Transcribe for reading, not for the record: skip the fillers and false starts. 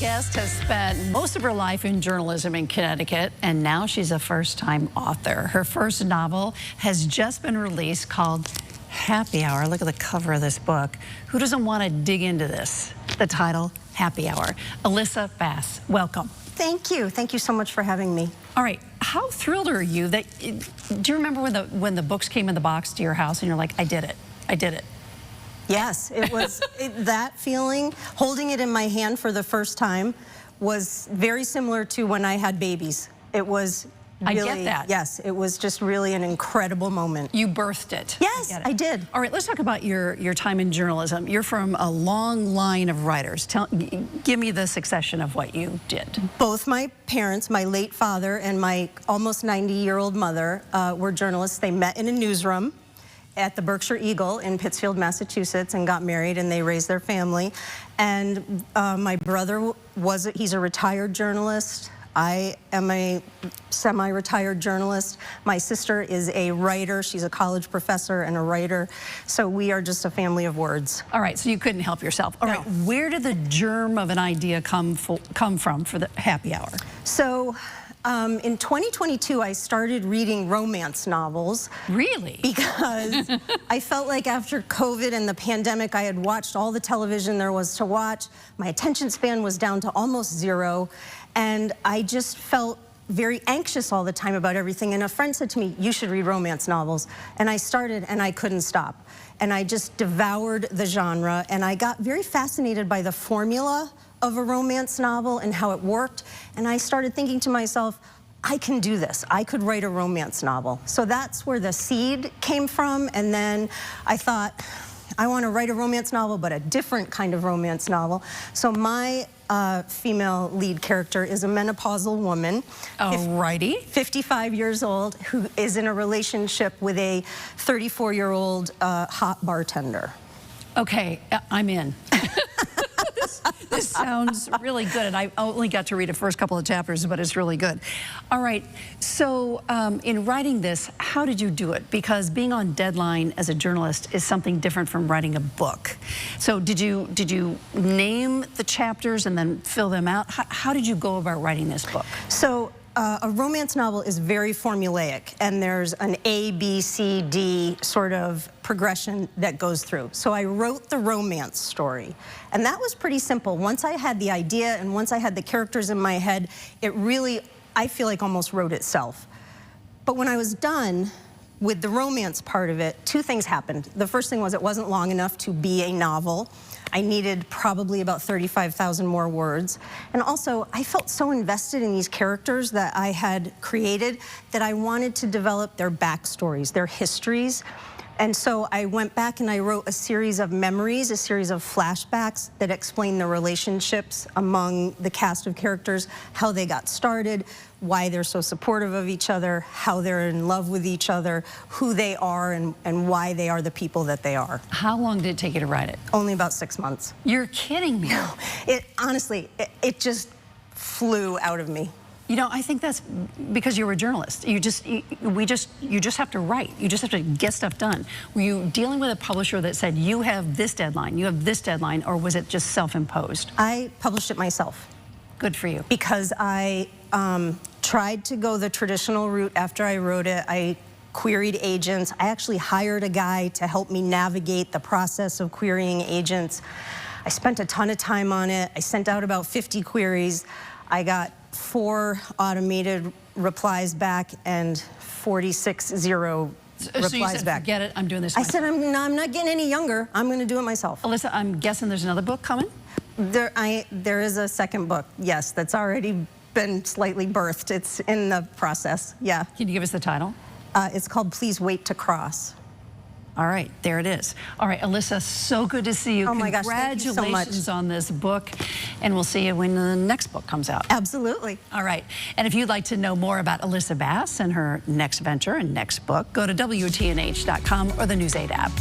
guest has spent most of her life in journalism in Connecticut, and now she's a first-time author. Her first novel has just been released called Happy Hour. Look at the cover of this book. Who doesn't want to dig into this? The title, Happy Hour. Alyssa Bass, welcome. Thank you. Thank you so much for having me. All right, how thrilled are you that, do you remember when the books came in the box to your house and you're like, I did it, I did it? Yes, it was that feeling, holding it in my hand for the first time, was very similar to when I had babies. It was really, I get that. Yes, it was just really an incredible moment. You birthed it. Yes, I did. All right, let's talk about your time in journalism. You're from a long line of writers. Give me the succession of what you did. Both my parents, my late father and my almost 90-year-old mother, were journalists. They met in a newsroom at the Berkshire Eagle in Pittsfield, Massachusetts, and got married, and they raised their family. And my brother he's a retired journalist. I am a semi-retired journalist. My sister is a writer. She's a college professor and a writer. So we are just a family of words. All right, so you couldn't help yourself. All right, where did the germ of an idea come from for the Happy Hour? So in 2022, I started reading romance novels. Really? Because I felt like after COVID and the pandemic, I had watched all the television there was to watch. My attention span was down to almost zero. And I just felt very anxious all the time about everything. And a friend said to me, you should read romance novels. And I started and I couldn't stop. And I just devoured the genre. And I got very fascinated by the formula of a romance novel and how it worked. And I started thinking to myself, I can do this. I could write a romance novel. So that's where the seed came from. And then I thought, I want to write a romance novel, but a different kind of romance novel. So my female lead character is a menopausal woman. Alrighty. 55 years old, who is in a relationship with a 34-year-old hot bartender. Okay, I'm in. This sounds really good, and I only got to read the first couple of chapters, but it's really good. All right, so in writing this, how did you do it? Because being on deadline as a journalist is something different from writing a book. So did you name the chapters and then fill them out? How did you go about writing this book? So a romance novel is very formulaic, and there's an A, B, C, D sort of progression that goes through. So I wrote the romance story, and that was pretty simple. Once I had the idea and once I had the characters in my head, it really, I feel like, almost wrote itself. But when I was done with the romance part of it, two things happened. The first thing was it wasn't long enough to be a novel. I needed probably about 35,000 more words. And also, I felt so invested in these characters that I had created that I wanted to develop their backstories, their histories. And so I went back and I wrote a series of memories, a series of flashbacks that explain the relationships among the cast of characters, how they got started, why they're so supportive of each other, how they're in love with each other, who they are, and why they are the people that they are. How long did it take you to write it? Only about 6 months. You're kidding me. No, honestly, it just flew out of me. You know, I think that's because you were a journalist. You just have to write. You just have to get stuff done. Were you dealing with a publisher that said, you have this deadline, you have this deadline, or was it just self-imposed? I published it myself. Good for you. Because I tried to go the traditional route after I wrote it. I queried agents. I actually hired a guy to help me navigate the process of querying agents. I spent a ton of time on it. I sent out about 50 queries. I got 4 automated replies back and 46 zero replies so you said, back. Forget it, I'm doing this I myself. said, I'm not getting any younger. I'm going to do it myself. Alyssa, I'm guessing there's another book coming? There is a second book, yes, that's already been slightly birthed. It's in the process, yeah. Can you give us the title? It's called Please Wait to Cross. All right, there it is. All right, Alyssa, so good to see you. Oh my gosh, thank you so much. Congratulations on this book, and we'll see you when the next book comes out. Absolutely. All right, and if you'd like to know more about Alyssa Bass and her next venture and next book, go to WTNH.com or the News 8 app.